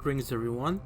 Greetings everyone,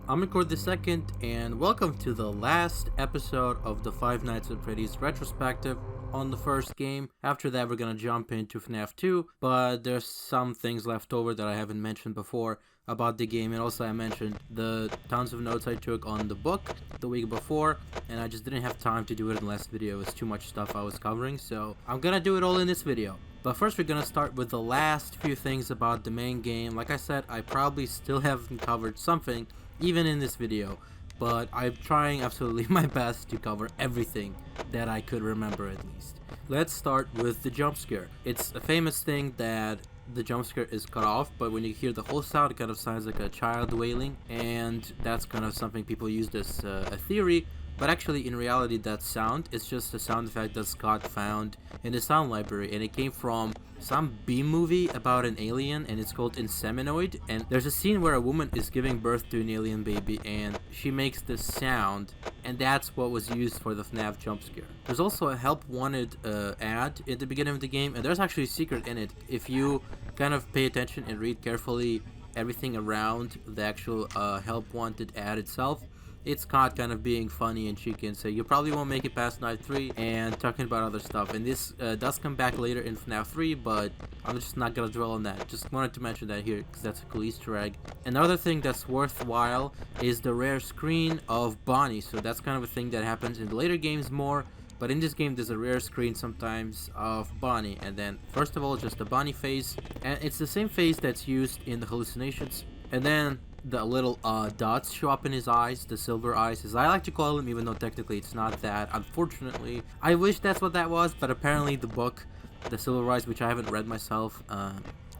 I'm Record the Second, and welcome to the last episode of the Five Nights at Freddy's Retrospective on the first game. After that we're gonna jump into FNaF 2, but there's some things left over that I haven't mentioned before about the game, and also I mentioned the tons of notes I took on the book the week before, and I just didn't have time to do it in the last video. It was too much stuff I was covering, so I'm gonna do it all in this video. But first we're gonna start with the last few things about the main game. Like I said, I probably still haven't covered something, even in this video, but I'm trying absolutely my best to cover everything that I could remember at least. Let's start with the jump scare. It's a famous thing that the jump scare is cut off, but when you hear the whole sound, it kind of sounds like a child wailing, and that's kind of something people used as a theory. But actually, in reality, that sound is just a sound effect that Scott found in the sound library, and it came from some B-movie about an alien, and it's called Inseminoid. And there's a scene where a woman is giving birth to an alien baby, and she makes this sound, and that's what was used for the FNaF jump scare. There's also a help wanted ad at the beginning of the game, and there's actually a secret in it. If you kind of pay attention and read carefully everything around the actual help wanted ad itself, it's Scott kind of being funny and cheeky and say you probably won't make it past night 3 and talking about other stuff. And this does come back later in FNaF 3, but I'm just not gonna dwell on that. Just wanted to mention that here because that's a cool Easter egg. Another thing that's worthwhile is the rare screen of Bonnie. So that's kind of a thing that happens in the later games more, but in this game there's a rare screen sometimes of Bonnie. And then first of all, just the Bonnie face, and it's the same face that's used in the hallucinations. And then the little dots show up in his eyes, the silver eyes, as I like to call them, even though technically it's not that, unfortunately. I wish that's what that was, but apparently the book, The Silver Eyes, which I haven't read myself,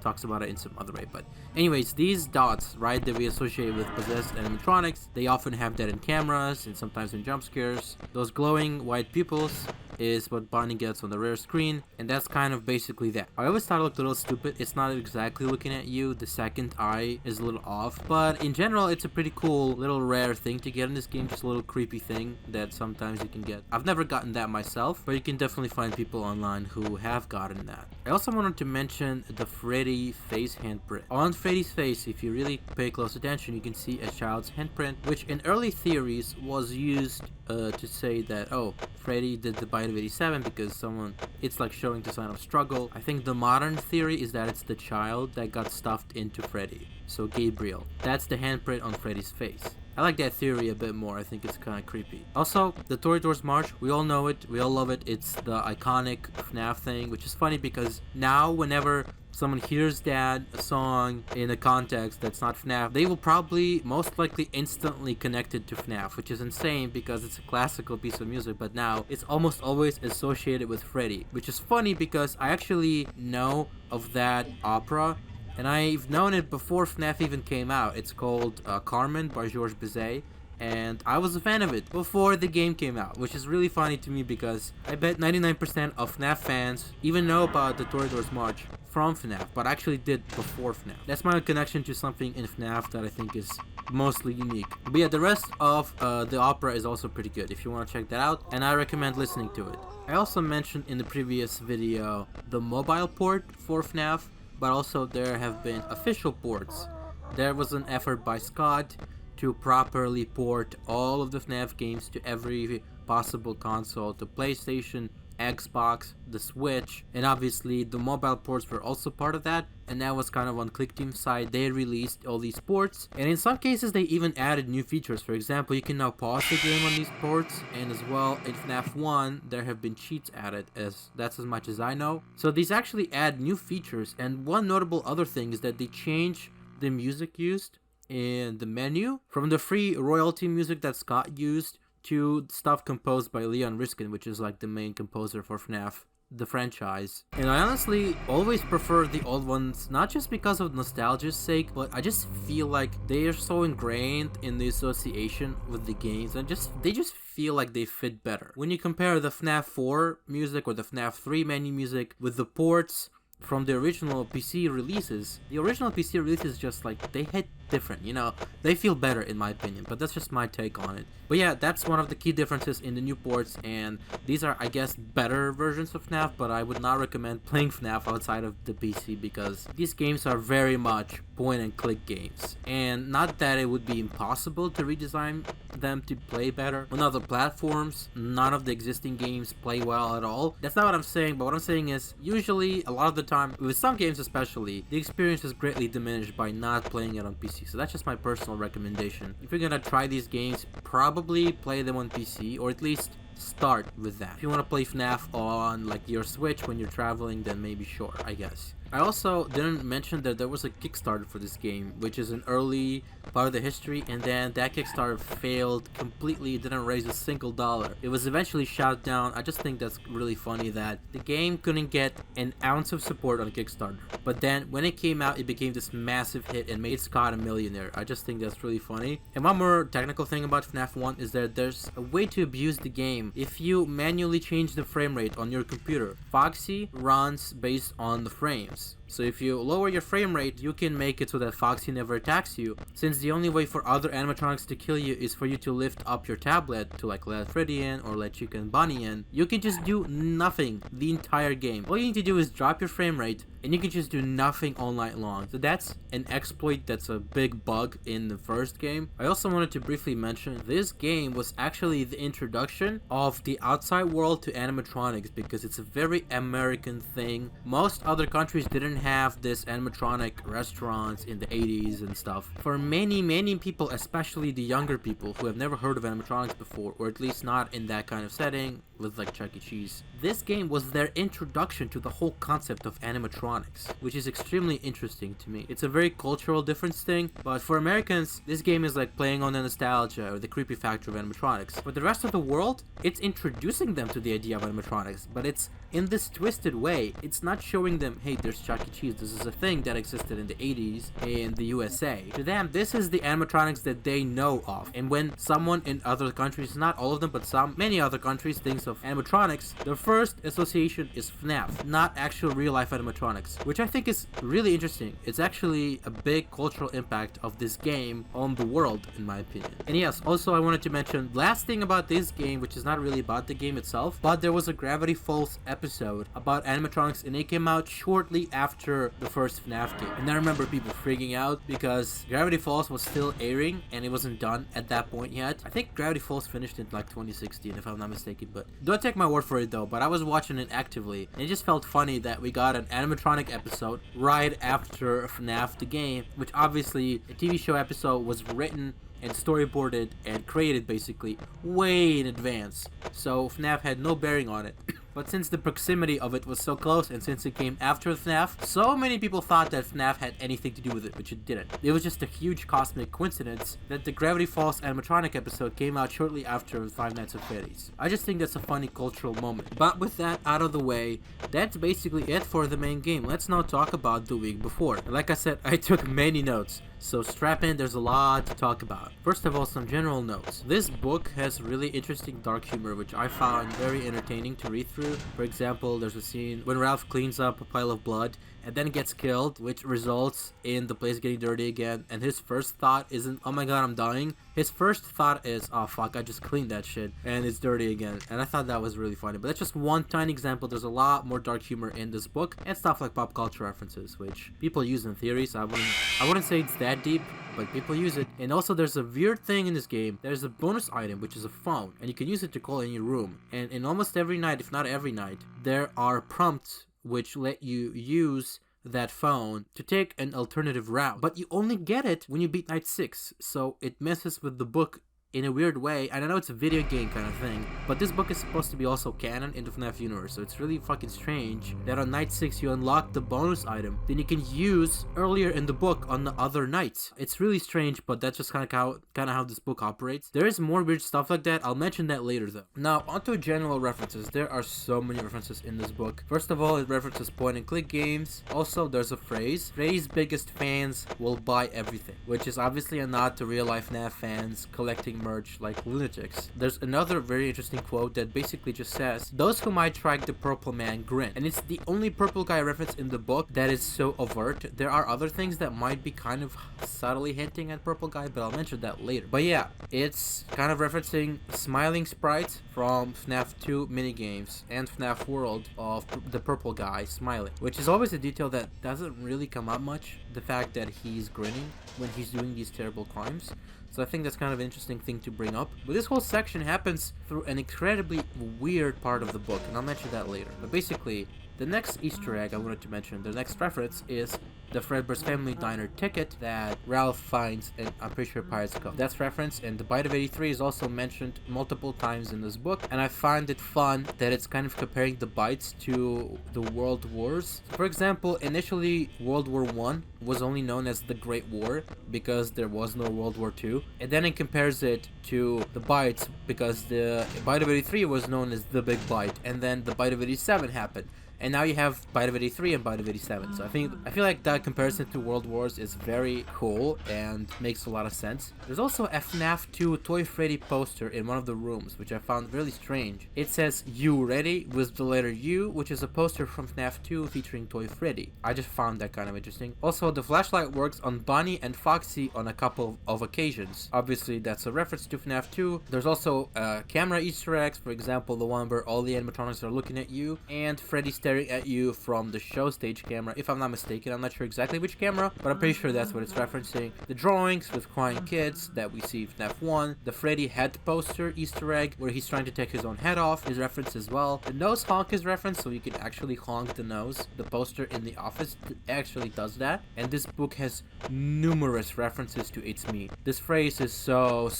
talks about it in some other way. But anyways, these dots, right, that we associate with possessed animatronics, they often have that in cameras and sometimes in jump scares. Those glowing white pupils is what Bonnie gets on the rare screen, and that's kind of basically that. I always thought it looked a little stupid. It's not exactly looking at you. The second eye is a little off, but in general it's a pretty cool little rare thing to get in this game, just a little creepy thing that sometimes you can get. I've never gotten that myself, but you can definitely find people online who have gotten that. I also wanted to mention the Freddy face handprint. On Freddy's face, if you really pay close attention, you can see a child's handprint, which in early theories was used to say that, oh, Freddy did the bite of 87 because someone, it's like showing the sign of struggle. I think the modern theory is that it's the child that got stuffed into Freddy. So Gabriel, that's the handprint on Freddy's face. I like that theory a bit more. I think it's kind of creepy. Also, the Toreador's March, we all know it, we all love it. It's the iconic FNaF thing, which is funny because now whenever someone hears that song in a context that's not FNaF, they will probably most likely instantly connect it to FNaF, which is insane because it's a classical piece of music, but now it's almost always associated with Freddy, which is funny because I actually know of that opera, and I've known it before FNaF even came out. It's called Carmen by Georges Bizet, and I was a fan of it before the game came out, which is really funny to me because I bet 99% of FNaF fans even know about the Toreador's March from FNaF, but actually did before FNaF. That's my connection to something in FNaF that I think is mostly unique. But yeah, the rest of the opera is also pretty good if you want to check that out, and I recommend listening to it. I also mentioned in the previous video the mobile port for FNaF, but also there have been official ports. There was an effort by Scott to properly port all of the FNaF games to every possible console, to PlayStation, Xbox, the Switch, and obviously the mobile ports were also part of that, and that was kind of on ClickTeam's side. They released all these ports, and in some cases they even added new features. For example, you can now pause the game on these ports, and as well in FNaF 1 there have been cheats added, that's as much as I know. So these actually add new features, and one notable other thing is that they change the music used in the menu from the free royalty music that Scott used to stuff composed by Leon Riskin, which is like the main composer for FNaF, the franchise. And I honestly always prefer the old ones, not just because of nostalgia's sake, but I just feel like they are so ingrained in the association with the games, and they just feel like they fit better. When you compare the FNaF 4 music or the FNaF 3 menu music with the ports from the original PC releases, the original PC releases just like, they hit different, you know, they feel better in my opinion, but that's just my take on it. But yeah, that's one of the key differences in the new ports, and these are, I guess, better versions of FNAF, but I would not recommend playing FNAF outside of the PC because these games are very much point and click games, and not that it would be impossible to redesign them to play better on other platforms. None of the existing games play well at all. That's not what I'm saying, but what I'm saying is usually, a lot of the time, with some games especially, the experience is greatly diminished by not playing it on PC. So that's just my personal recommendation. If you're gonna try these games, probably play them on PC, or at least start with that. If you want to play FNAF on like your Switch when you're traveling, then maybe sure, I guess. I also didn't mention that there was a Kickstarter for this game, which is an early part of the history, and then that Kickstarter failed completely. It didn't raise a single dollar. It was eventually shut down. I just think that's really funny that the game couldn't get an ounce of support on Kickstarter, but then when it came out, it became this massive hit and made Scott a millionaire. I just think that's really funny. And one more technical thing about FNAF 1 is that there's a way to abuse the game if you manually change the frame rate on your computer. Foxy runs based on the frames. So if you lower your frame rate, you can make it so that Foxy never attacks you, since the only way for other animatronics to kill you is for you to lift up your tablet to like let Freddy in or let Chica and Bunny in. You can just do nothing the entire game. All you need to do is drop your frame rate, and you can just do nothing all night long. So that's an exploit that's a big bug in the first game. I also wanted to briefly mention this game was actually the introduction of the outside world to animatronics, because it's a very American thing. Most other countries didn't have this animatronic restaurants in the 80s and stuff. For many people, especially the younger people who have never heard of animatronics before, or at least not in that kind of setting with like Chuck E. Cheese, this game was their introduction to the whole concept of animatronics, which is extremely interesting to me. It's a very cultural difference thing, but for Americans, this game is like playing on the nostalgia or the creepy factor of animatronics. For the rest of the world, it's introducing them to the idea of animatronics, but it's in this twisted way. It's not showing them, hey, there's Chuck E. Cheese, this is a thing that existed in the 80s in the USA. To them, this is the animatronics that they know of. And when someone in other countries, not all of them, but many other countries, thinks of animatronics, their first association is FNAF, not actual real-life animatronics, which I think is really interesting. It's actually a big cultural impact of this game on the world, in my opinion. And yes, also I wanted to mention, last thing about this game, which is not really about the game itself, but there was a Gravity Falls episode about animatronics, and it came out shortly after the first FNAF game. And I remember people freaking out because Gravity Falls was still airing and it wasn't done at that point yet. I think Gravity Falls finished in like 2016 if I'm not mistaken, but don't take my word for it though. But I was watching it actively and it just felt funny that we got an animatronic episode right after FNAF the game, which obviously a TV show episode was written and storyboarded and created basically way in advance, so FNAF had no bearing on it. But since the proximity of it was so close, and since it came after FNAF, so many people thought that FNAF had anything to do with it, which it didn't. It was just a huge cosmic coincidence that the Gravity Falls animatronic episode came out shortly after Five Nights at Freddy's. I just think that's a funny cultural moment. But with that out of the way, that's basically it for the main game. Let's now talk about the week before. Like I said, I took many notes, so strap in, there's a lot to talk about. First of all, some general notes. This book has really interesting dark humor, which I found very entertaining to read through. For example, there's a scene when Ralph cleans up a pile of blood and then gets killed, which results in the place getting dirty again, and his first thought isn't, oh my god, I'm dying. His first thought is, oh fuck, I just cleaned that shit and it's dirty again. And I thought that was really funny. But that's just one tiny example. There's a lot more dark humor in this book and stuff like pop culture references, which people use in theory, so I wouldn't say it's that deep, but people use it. And also there's a weird thing in this game. There's a bonus item, which is a phone, and you can use it to call any room. And in almost every night, if not every night, there are prompts which let you use that phone to take an alternative route, but you only get it when you beat night 6, so it messes with the book in a weird way. And I know it's a video game kind of thing, but this book is supposed to be also canon in the FNAF universe, so it's really fucking strange that on night 6 you unlock the bonus item then you can use earlier in the book on the other nights. It's really strange, but that's just kind of how this book operates. There is more weird stuff like that. I'll mention that later though. Now onto general references. There are so many references in this book. First of all, it references point and click games. Also, there's a phrase, Freddy's biggest fans will buy everything, which is obviously a nod to real life FNAF fans collecting emerge like lunatics. There's another very interesting quote that basically just says, "Those who might track the purple man grin." And it's the only purple guy reference in the book that is so overt. There are other things that might be kind of subtly hinting at purple guy, but I'll mention that later. But yeah, it's kind of referencing smiling sprites from FNAF 2 minigames and FNAF World of the purple guy smiling, which is always a detail that doesn't really come up much, the fact that he's grinning when he's doing these terrible crimes. So I think that's kind of an interesting thing to bring up. But this whole section happens through an incredibly weird part of the book, and I'll mention that later. But basically, the next Easter egg I wanted to mention, the next reference, is the Fredbear's Family Diner ticket that Ralph finds in, I'm pretty sure, Pirates Cove. That's referenced, and the Bite of 83 is also mentioned multiple times in this book, and I find it fun that it's kind of comparing the bites to the World Wars. For example, initially World War I was only known as the Great War because there was no World War II, and then it compares it to the bites because the Bite of 83 was known as the Big Bite, and then the Bite of 87 happened. And now you have Bite of 83 and Bite of 87. So I feel like that comparison to World Wars is very cool and makes a lot of sense. There's also a FNAF 2 Toy Freddy poster in one of the rooms, which I found really strange. It says "You Ready" with the letter U, which is a poster from FNAF 2 featuring Toy Freddy. I just found that kind of interesting. Also, the flashlight works on Bonnie and Foxy on a couple of occasions. Obviously, that's a reference to FNAF 2. There's also camera Easter eggs, for example, the one where all the animatronics are looking at you, and Freddy staring at you from the show stage camera, if I'm not mistaken. I'm not sure exactly which camera, but I'm pretty sure that's what it's referencing. The drawings with crying kids that we see in FNAF 1, the Freddy head poster Easter egg where he's trying to take his own head off is referenced as well. The nose honk is referenced, so you can actually honk the nose. The poster in the office actually does that, and this book has numerous references to "It's me." This phrase is so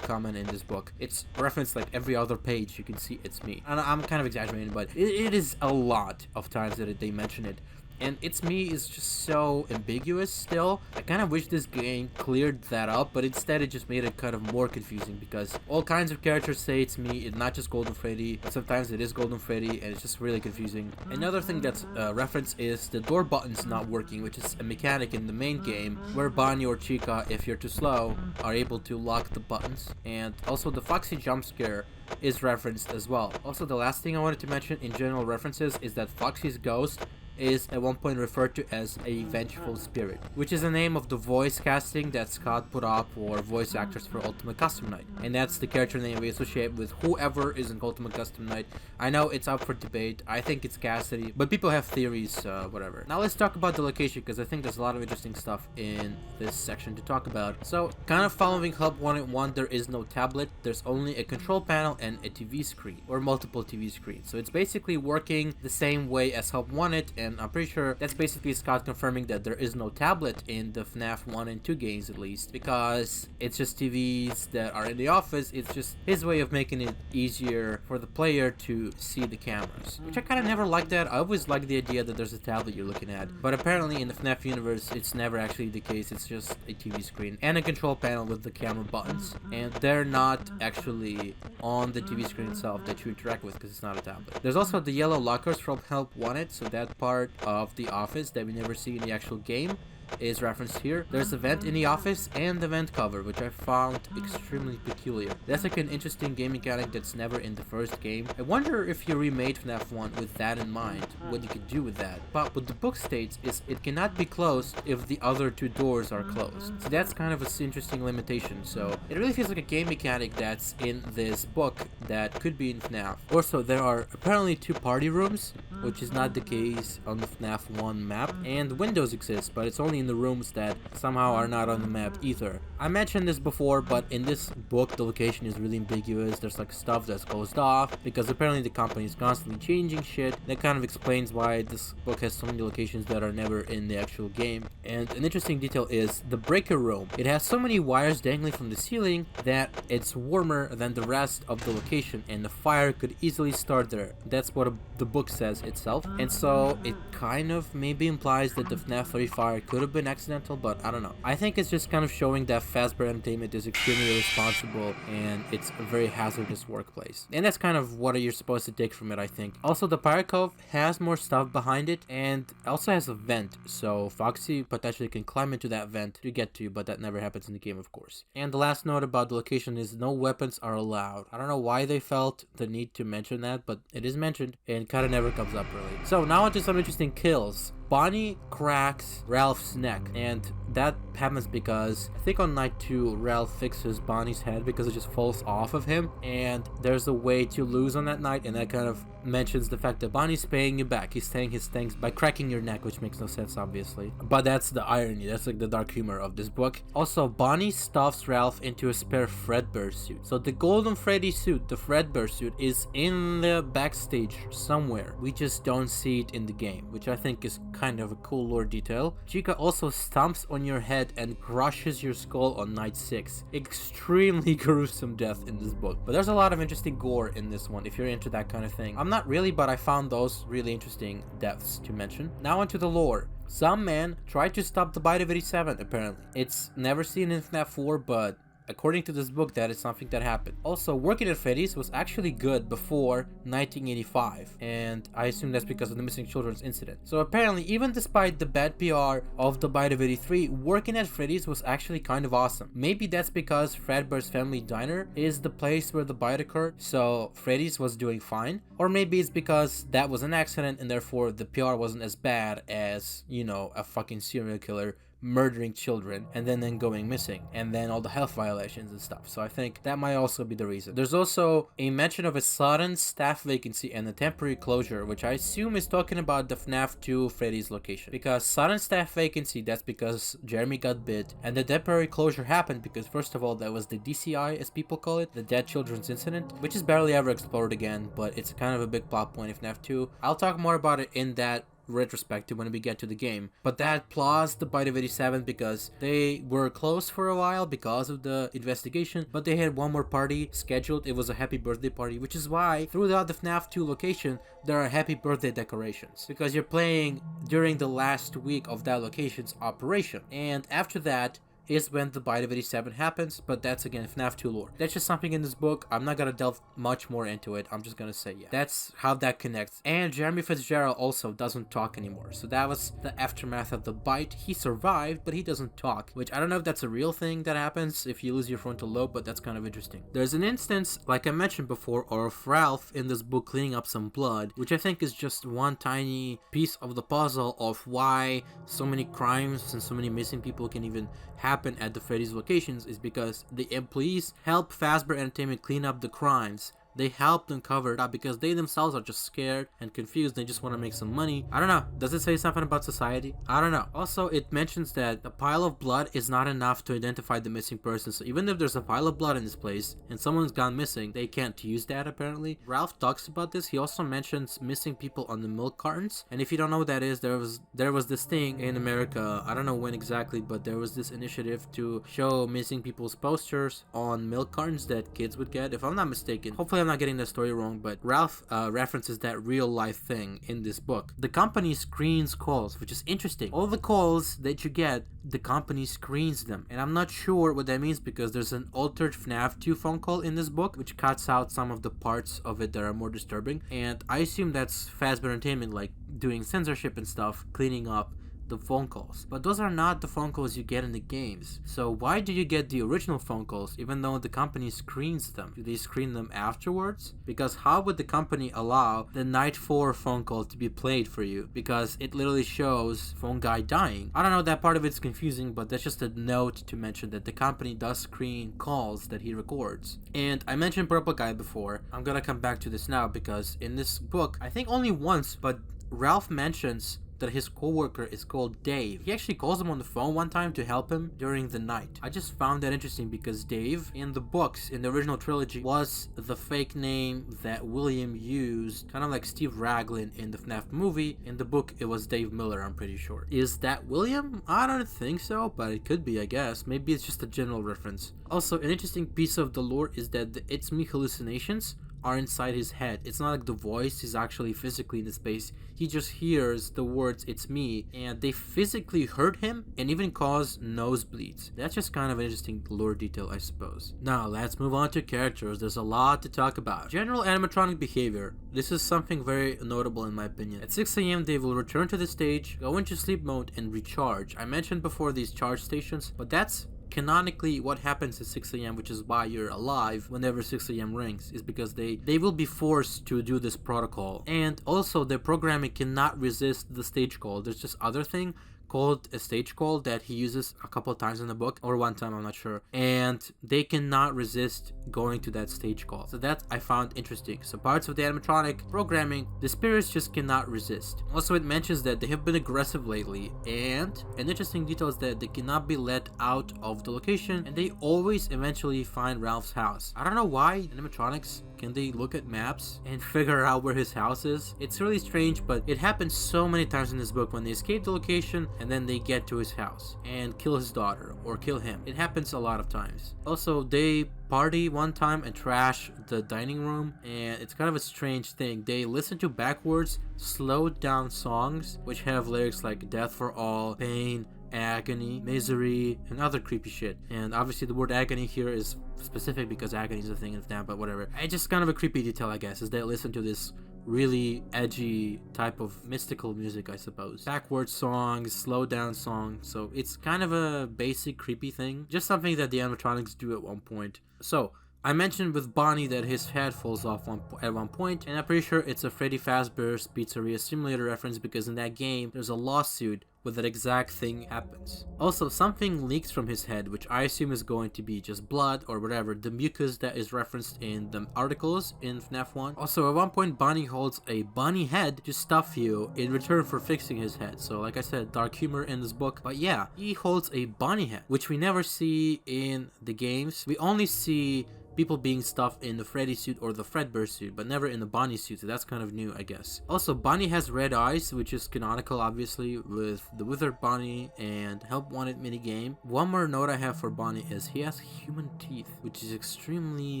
common in this book. It's referenced like every other page. You can see "It's me." And I'm kind of exaggerating, but it is a lot of times that they mention it. And "It's me" is just so ambiguous still. I kind of wish this game cleared that up, but instead it just made it kind of more confusing because all kinds of characters say "It's me." It's not just Golden Freddy, but sometimes it is Golden Freddy, and it's just really confusing. Another thing that's referenced is the door buttons not working, which is a mechanic in the main game where Bonnie or Chica, if you're too slow, are able to lock the buttons. And also the Foxy jump scare is referenced as well. Also, the last thing I wanted to mention in general references is that Foxy's ghost is at one point referred to as a vengeful spirit, which is the name of the voice casting that Scott put up for voice actors for Ultimate Custom Night, and that's the character name we associate with whoever is in Ultimate Custom Night. I know it's up for debate. I think it's Cassidy, but people have theories, whatever. Now let's talk about the location, because I think there's a lot of interesting stuff in this section to talk about. So, kind of following Hub 1.1, there is no tablet. There's only a control panel and a TV screen, or multiple TV screens. So it's basically working the same way as Hub wanted, and I'm pretty sure that's basically Scott confirming that there is no tablet in the FNAF 1 and 2 games, at least, because it's just TVs that are in the office. It's just his way of making it easier for the player to see the cameras, which I kind of never liked that. I always liked the idea that there's a tablet you're looking at, but apparently in the FNAF universe it's never actually the case. It's just a TV screen and a control panel with the camera buttons, and they're not actually on the TV screen itself that you interact with because it's not a tablet. There's also the yellow lockers from Help Wanted, so that part of the office that we never see in the actual game is referenced here. There's a vent in the office and the vent cover, which I found extremely peculiar. That's like an interesting game mechanic that's never in the first game. I wonder if you remade FNAF 1 with that in mind, what you could do with that. But what the book states is it cannot be closed if the other two doors are closed. So that's kind of an interesting limitation. So it really feels like a game mechanic that's in this book that could be in FNAF. Also, there are apparently 2 party rooms, which is not the case on the FNAF 1 map, and windows exist, but it's only in the rooms that somehow are not on the map either. I mentioned this before, but in this book the location is really ambiguous. There's like stuff that's closed off because apparently the company is constantly changing shit. That kind of explains why this book has so many locations that are never in the actual game. And an interesting detail is the breaker room. It has so many wires dangling from the ceiling that it's warmer than the rest of the location, and the fire could easily start there. That's what the book says itself, and so it kind of maybe implies that the FNAF 3 fire could have been accidental, but I don't know. I think it's just kind of showing that Fazbear Entertainment is extremely irresponsible and it's a very hazardous workplace. And that's kind of what you're supposed to take from it, I think. Also, the Pirate Cove has more stuff behind it and also has a vent, so Foxy potentially can climb into that vent to get to you, but that never happens in the game, of course. And the last note about the location is no weapons are allowed. I don't know why they felt the need to mention that, but it is mentioned and kind of never comes up really. So now onto some interesting kills. Bonnie cracks Ralph's neck, and that happens because I think on night 2 Ralph fixes Bonnie's head because it just falls off of him, and there's a way to lose on that night, and that kind of mentions the fact that Bonnie's paying you back. He's saying his thanks by cracking your neck, which makes no sense obviously, but that's the irony, that's like the dark humor of this book. Also, Bonnie stuffs Ralph into a spare Fredbear suit, so the Golden Freddy suit, the Fredbear suit, is in the backstage somewhere. We just don't see it in the game, which I think is kind of a cool lore detail. Chica also stomps on your head and crushes your skull on night 6. Extremely gruesome death in this book, but there's a lot of interesting gore in this one if you're into that kind of thing. I'm not really, but I found those really interesting deaths to mention. Now onto the lore. Some man tried to stop the Bite of 87 apparently. It's never seen in FNAF 4, but according to this book, that is something that happened. Also, working at Freddy's was actually good before 1985, and I assume that's because of the missing children's incident. So apparently, even despite the bad PR of the Bite of 83, working at Freddy's was actually kind of awesome. Maybe that's because Fredbear's Family Diner is the place where the bite occurred, so Freddy's was doing fine. Or maybe it's because that was an accident and therefore the PR wasn't as bad as, you know, a fucking serial killer murdering children and then going missing, and then all the health violations and stuff. So I think that might also be the reason. There's also a mention of a sudden staff vacancy and a temporary closure, which I assume is talking about the FNAF 2 Freddy's location. Because sudden staff vacancy, that's because Jeremy got bit, and the temporary closure happened because first of all there was the DCI, as people call it, the Dead Children's Incident, which is barely ever explored again, but it's kind of a big plot point in FNAF 2. I'll talk more about it in that retrospective when we get to the game, but that plus the Bite of 87 because they were closed for a while because of the investigation, but they had one more party scheduled. It was a happy birthday party, which is why throughout the FNAF 2 location there are happy birthday decorations, because you're playing during the last week of that location's operation, and after that is when the Bite of 87 happens, but that's again FNAF 2 lore. That's just something in this book. I'm not gonna delve much more into it. I'm just gonna say, yeah, that's how that connects. And Jeremy Fitzgerald also doesn't talk anymore. So that was the aftermath of the bite. He survived, but he doesn't talk, which I don't know if that's a real thing that happens if you lose your frontal lobe, but that's kind of interesting. There's an instance, like I mentioned before, of Ralph in this book cleaning up some blood, which I think is just one tiny piece of the puzzle of why so many crimes and so many missing people can even happen at the Freddy's locations, is because the employees help Fazbear Entertainment clean up the crimes. They help them cover it up because they themselves are just scared and confused. They just want to make some money. I don't know. Does it say something about society? I don't know. Also, it mentions that a pile of blood is not enough to identify the missing person. So even if there's a pile of blood in this place and someone's gone missing, they can't use that apparently. Ralph talks about this. He also mentions missing people on the milk cartons. And if you don't know what that is, there was this thing in America. I don't know when exactly, but there was this initiative to show missing people's posters on milk cartons that kids would get. If I'm not mistaken, hopefully I'm not getting the story wrong, but Ralph references that real life thing in this book. The company screens calls, which is interesting. All the calls that you get, the company screens them, and I'm not sure what that means because there's an altered FNAF 2 phone call in this book which cuts out some of the parts of it that are more disturbing, and I assume that's Fazbear Entertainment like doing censorship and stuff, cleaning up the phone calls. But those are not the phone calls you get in the games. So why do you get the original phone calls even though the company screens them? Do they screen them afterwards? Because how would the company allow the night 4 phone call to be played for you? Because it literally shows phone guy dying. I don't know, that part of it's confusing, but that's just a note to mention that the company does screen calls that he records. And I mentioned Purple Guy before. I'm gonna come back to this now because in this book, I think only once, but Ralph mentions that his coworker is called Dave. He actually calls him on the phone one time to help him during the night. I just found that interesting because Dave in the books, in the original trilogy, was the fake name that William used, kind of like Steve Raglan in the FNAF movie. In the book, it was Dave Miller, I'm pretty sure. Is that William? I don't think so, but it could be, I guess. Maybe it's just a general reference. Also, an interesting piece of the lore is that the It's Me hallucinations are inside his head. It's not like the voice is actually physically in the space. He just hears the words "it's me," and they physically hurt him and even cause nosebleeds. That's just kind of an interesting lore detail, I suppose. Now let's move on to characters. There's a lot to talk about. General animatronic behavior. This is something very notable in my opinion. At 6 a.m. they will return to the stage, go into sleep mode, and recharge. I mentioned before these charge stations, but that's canonically what happens at 6 a.m., which is why you're alive whenever 6 a.m. rings, is because they will be forced to do this protocol. And also their programming cannot resist the stage call. There's just other thing called a stage call that he uses a couple of times in the book, or one time, I'm not sure, and they cannot resist going to that stage call. So that I found interesting. So parts of the animatronic programming, the spirits just cannot resist. Also, it mentions that they have been aggressive lately, and an interesting detail is that they cannot be let out of the location, and they always eventually find Ralph's house. I don't know why animatronics, can they look at maps and figure out where his house is? It's really strange, but it happens so many times in this book when they escape the location and then they get to his house and kill his daughter or kill him. It happens a lot of times. Also, they party one time and trash the dining room, and it's kind of a strange thing. They listen to backwards, slowed down songs which have lyrics like death for all, pain, agony, misery, and other creepy shit. And obviously the word agony here is specific because agony is a thing in FNaF, but whatever. It's just kind of a creepy detail, I guess, is they listen to this really edgy type of mystical music, I suppose. Backwards songs, slow down songs, so it's kind of a basic creepy thing. Just something that the animatronics do at one point. So, I mentioned with Bonnie that his head falls off at one point, and I'm pretty sure it's a Freddy Fazbear's Pizzeria Simulator reference because in that game, there's a lawsuit where that exact thing happens. Also, something leaks from his head, which I assume is going to be just blood or whatever, the mucus that is referenced in the articles in FNaF 1. Also, at one point, Bonnie holds a bunny head to stuff you in return for fixing his head. So, like I said, dark humor in this book. But yeah, he holds a bunny head, which we never see in the games. We only see people being stuffed in the Freddy suit or the Fredbear suit, but never in the Bonnie suit, so that's kind of new, I guess. Also, Bonnie has red eyes, which is canonical, obviously, with the Withered Bonnie and Help Wanted minigame. One more note I have for Bonnie is he has human teeth, which is extremely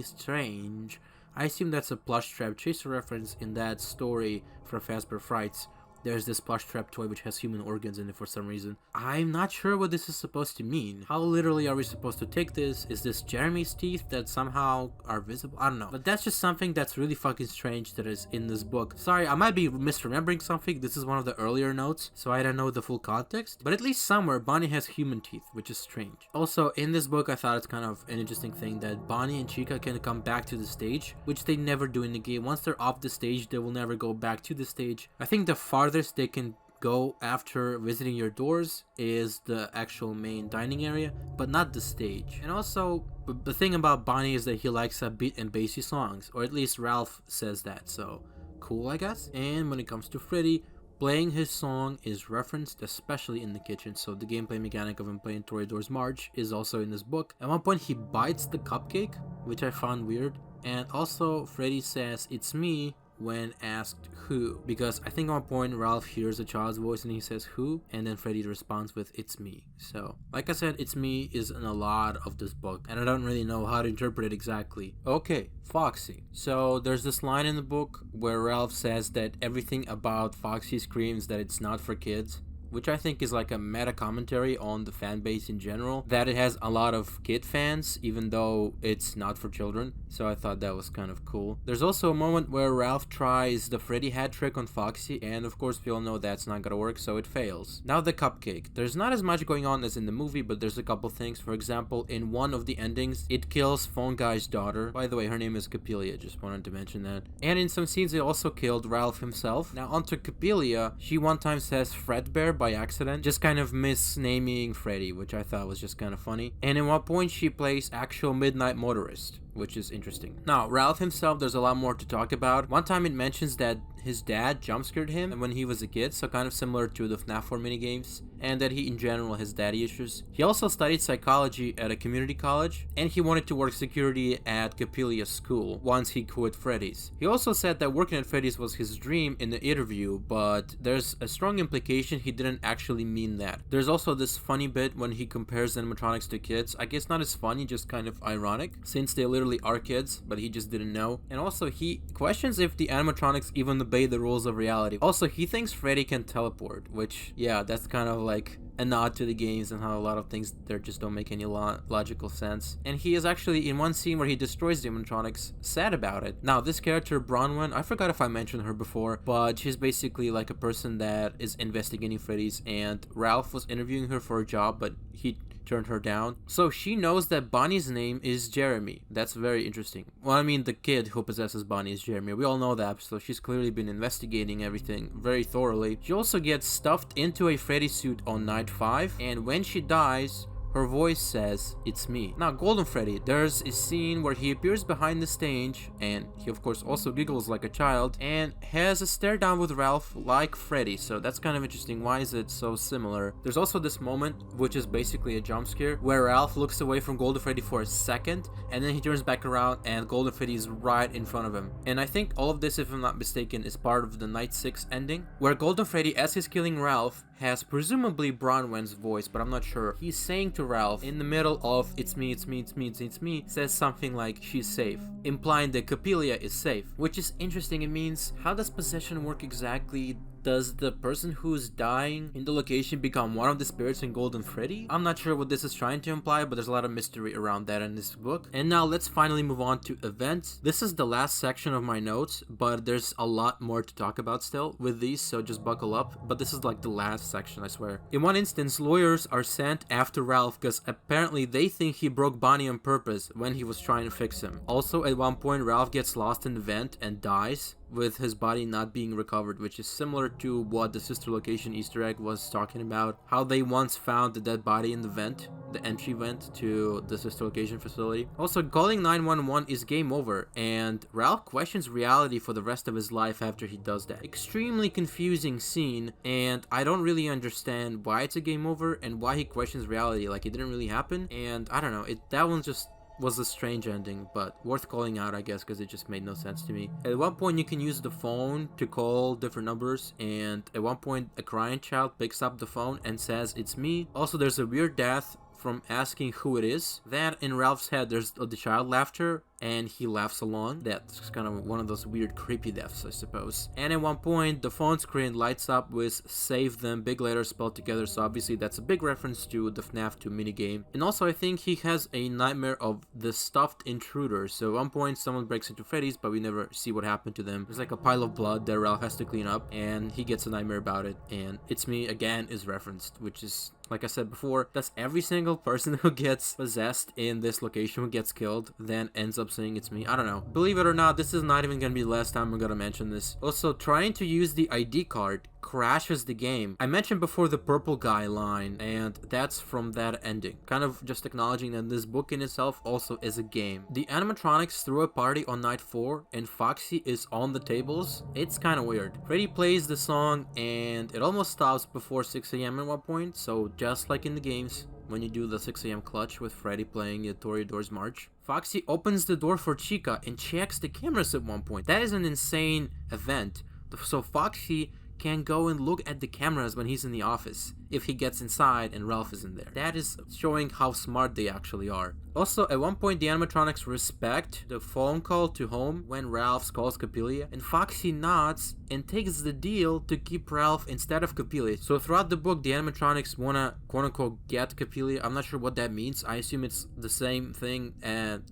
strange. I assume that's a plush trap chaser reference in that story for Fazbear Frights. There's this plush trap toy which has human organs in it for some reason. I'm not sure what this is supposed to mean. How literally are we supposed to take this? Is this Jeremy's teeth that somehow are visible? I don't know. But that's just something that's really fucking strange that is in this book. Sorry, I might be misremembering something. This is one of the earlier notes, so I don't know the full context. But at least somewhere, Bonnie has human teeth, which is strange. Also, in this book, I thought it's kind of an interesting thing that Bonnie and Chica can come back to the stage, which they never do in the game. Once they're off the stage, they will never go back to the stage. I think the farthest they can go after visiting your doors is the actual main dining area, but not the stage. And also, the thing about Bonnie is that he likes upbeat and bassy songs, or at least Ralph says that, so cool, I guess. And when it comes to Freddy, playing his song is referenced, especially in the kitchen, so the gameplay mechanic of him playing Toreador's March is also in this book. At one point, he bites the cupcake, which I found weird. And also, Freddy says, "It's me," when asked who, because I think at one point Ralph hears a child's voice and he says who, and then Freddy responds with "it's me." So like I said, "it's me" is in a lot of this book and I don't really know how to interpret it exactly. Okay, Foxy. So there's this line in the book where Ralph says that everything about Foxy screams that it's not for kids, which I think is like a meta commentary on the fan base in general, that it has a lot of kid fans even though it's not for children, so I thought that was kind of cool. There's also a moment where Ralph tries the Freddy hat trick on Foxy, and of course we all know that's not gonna work, so it fails. Now the cupcake. There's not as much going on as in the movie, but there's a couple things. For example, in one of the endings, it kills Phone Guy's daughter. By the way, her name is Coppelia, just wanted to mention that. And in some scenes it also killed Ralph himself. Now onto Coppelia, she one time says Fredbear by accident, just kind of misnaming Freddy, which I thought was just kind of funny. And at one point she plays actual Midnight Motorist, which is interesting. Now, Ralph himself, there's a lot more to talk about. One time it mentions that his dad jump scared him when he was a kid, so kind of similar to the FNaF 4 minigames. and that he in general has daddy issues. He also studied psychology at a community college, and he wanted to work security at Coppelia school once he quit Freddy's. He also said that working at Freddy's was his dream in the interview, but there's a strong implication he didn't actually mean that. There's also this funny bit when he compares animatronics to kids. I guess not as funny, just kind of ironic, since they literally are kids, but he just didn't know. And also he questions if the animatronics even obey the rules of reality. Also, he thinks Freddy can teleport, which, yeah, that's kind of like a nod to the games and how a lot of things there just don't make any logical sense. And he is actually in one scene where he destroys the animatronics sad about it. Now, this character Bronwen, I forgot if I mentioned her before, but she's basically like a person that is investigating Freddy's, and Ralph was interviewing her for a job, but he turned her down. So she knows that Bonnie's name is Jeremy. That's very interesting. Well, I mean, the kid who possesses Bonnie is Jeremy. We all know that, so she's clearly been investigating everything very thoroughly. She also gets stuffed into a Freddy suit on night 5, and when she dies, her voice says, "It's me." Now, Golden Freddy, there's a scene where he appears behind the stage, and he of course also giggles like a child, and has a stare down with Ralph like Freddy, so that's kind of interesting. Why is it so similar? There's also this moment, which is basically a jump scare, where Ralph looks away from Golden Freddy for a second, and then he turns back around, and Golden Freddy is right in front of him. And I think all of this, if I'm not mistaken, is part of the Night 6 ending, where Golden Freddy, as he's killing Ralph, has presumably Bronwen's voice, but I'm not sure. He's saying to Ralph in the middle of "it's me, it's me, it's me, it's me," says something like "she's safe," implying that Coppelia is safe, which is interesting. It means, how does possession work exactly? Does the person who's dying in the location become one of the spirits in Golden Freddy? I'm not sure what this is trying to imply, but there's a lot of mystery around that in this book. And now let's finally move on to events. This is the last section of my notes, but there's a lot more to talk about still with these, so just buckle up. But this is like the last section, I swear. In one instance, lawyers are sent after Ralph because apparently they think he broke Bonnie on purpose when he was trying to fix him. Also, at one point, Ralph gets lost in the vent and dies, with his body not being recovered, which is similar to what the sister location Easter egg was talking about, how they once found the dead body in the vent, the entry vent to the sister location facility. Also, calling 911 is game over, and Ralph questions reality for the rest of his life after he does that. Extremely confusing scene, and I don't really understand why it's a game over and why he questions reality, like it didn't really happen. And I don't know, that one just was a strange ending, but worth calling out, I guess, because it just made no sense to me. At one point, you can use the phone to call different numbers, and at one point, a crying child picks up the phone and says, "It's me." Also, there's a weird death from asking who it is. Then in Ralph's head, there's the child laughter, and he laughs along. That's kind of one of those weird creepy deaths, I suppose. And at one point, the phone screen lights up with "save them," big letters spelled together, so obviously that's a big reference to the FNaF 2 minigame. And also, I think he has a nightmare of the stuffed intruder, so at one point someone breaks into Freddy's, but we never see what happened to them. There's like a pile of blood that Ralph has to clean up, and he gets a nightmare about it, and "It's me" again is referenced, which is, like I said before, that's every single person who gets possessed in this location who gets killed then ends up saying "it's me." I don't know. Believe it or not, this is not even gonna be the last time I'm gonna mention this. Also, trying to use the ID card crashes the game. I mentioned before the purple guy line, and that's from that ending. Kind of just acknowledging that this book in itself also is a game. The animatronics threw a party on night 4, and Foxy is on the tables. It's kind of weird. Freddy plays the song, and it almost stops before 6 a.m. at one point, so just like in the games, when you do the 6 a.m. clutch with Freddy playing the Toreador's March. Foxy opens the door for Chica and checks the cameras at one point. That is an insane event. So Foxy can go and look at the cameras when he's in the office if he gets inside and Ralph isn't there. That is showing how smart they actually are. Also, at one point, the animatronics respect the phone call to home when Ralph calls Coppelia, and Foxy nods and takes the deal to keep Ralph instead of Coppelia. So throughout the book, the animatronics wanna quote-unquote get Coppelia. I'm not sure what that means. I assume it's the same thing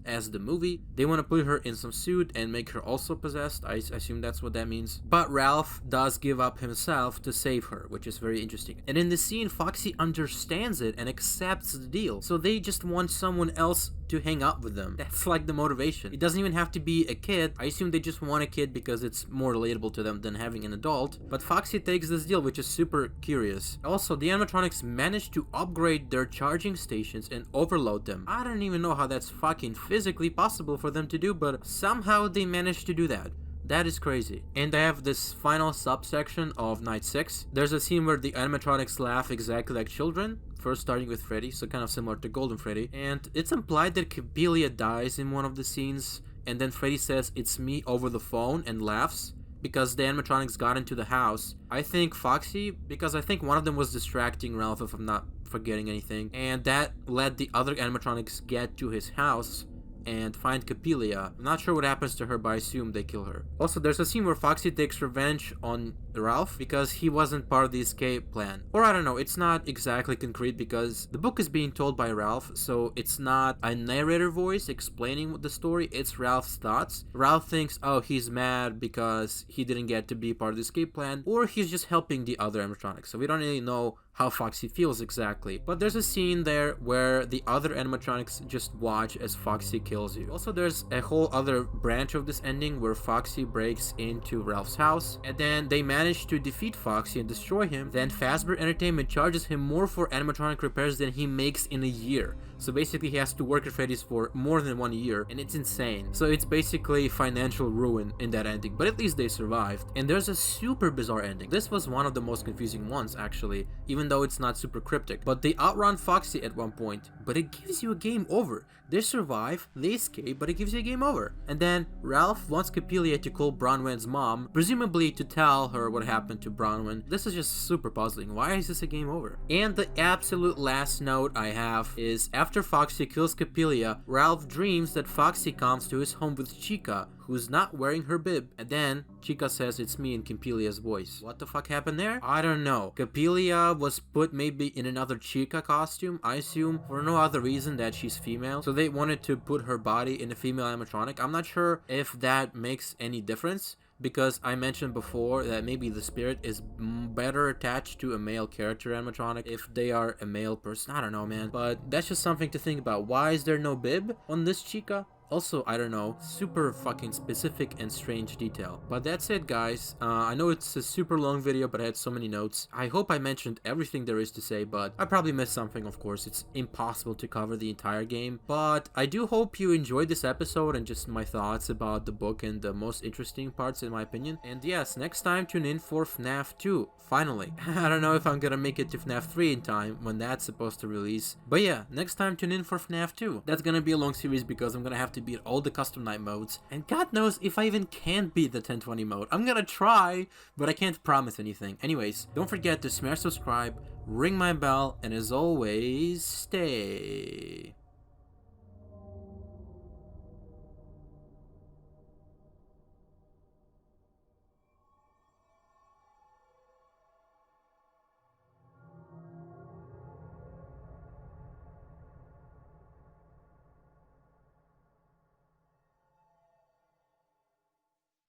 as the movie. They want to put her in some suit and make her also possessed. I assume that's what that means. But Ralph does give up himself to save her, which is very interesting. And in this scene, Foxy understands it and accepts the deal. So they just want someone else to hang out with them. That's like the motivation. It doesn't even have to be a kid. I assume they just want a kid because it's more relatable to them than having an adult. But Foxy takes this deal, which is super curious. Also, the animatronics managed to upgrade their charging stations and overload them. I don't even know how that's fucking physically possible for them to do, but somehow they managed to do that. That is crazy. And I have this final subsection of Night 6. There's a scene where the animatronics laugh exactly like children, first starting with Freddy, so kind of similar to Golden Freddy. And it's implied that Coppelia dies in one of the scenes, and then Freddy says, "It's me," over the phone and laughs because the animatronics got into the house. I think Foxy, because I think one of them was distracting Ralph, if I'm not forgetting anything, and that let the other animatronics get to his house and find Coppelia. I'm not sure what happens to her, but I assume they kill her. Also, there's a scene where Foxy takes revenge on Ralph because he wasn't part of the escape plan. Or I don't know, it's not exactly concrete because the book is being told by Ralph, so it's not a narrator voice explaining the story, it's Ralph's thoughts. Ralph thinks, oh, he's mad because he didn't get to be part of the escape plan, or he's just helping the other animatronics. So we don't really know how Foxy feels exactly. But there's a scene there where the other animatronics just watch as Foxy kills you. Also, there's a whole other branch of this ending where Foxy breaks into Ralph's house, and then they manage to defeat Foxy and destroy him. Then Fazbear Entertainment charges him more for animatronic repairs than he makes in a year. So basically he has to work at Freddy's for more than 1 year, and it's insane. So it's basically financial ruin in that ending, but at least they survived. And there's a super bizarre ending. This was one of the most confusing ones, actually, even though it's not super cryptic. But they outrun Foxy at one point, but it gives you a game over. They survive, they escape, but it gives you a game over. And then Ralph wants Coppelia to call Bronwen's mom, presumably to tell her what happened to Bronwen. This is just super puzzling. Why is this a game over? And the absolute last note I have is, after Foxy kills Coppelia, Ralph dreams that Foxy comes to his home with Chica, who's not wearing her bib, and then Chica says it's me in Coppelia's voice. What the fuck happened there? I don't know. Coppelia was put maybe in another Chica costume, I assume, for no other reason that she's female. So they wanted to put her body in a female animatronic. I'm not sure if that makes any difference, because I mentioned before that maybe the spirit is better attached to a male character animatronic if they are a male person. I don't know, man. But that's just something to think about. Why is there no bib on this Chica? Also, I don't know, super fucking specific and strange detail. But that's it, guys. I know it's a super long video, but I had so many notes. I hope I mentioned everything there is to say, but I probably missed something, of course. It's impossible to cover the entire game. But I do hope you enjoyed this episode and just my thoughts about the book and the most interesting parts, in my opinion. And yes, next time tune in for FNaF 2. Finally. I don't know if I'm gonna make it to FNaF 3 in time when that's supposed to release. But yeah, next time tune in for FNaF 2. That's gonna be a long series because I'm gonna have to beat all the custom night modes, and God knows if I even can beat the 1020 mode. I'm gonna try, but I can't promise anything. Anyways, don't forget to smash subscribe, ring my bell, and as always, stay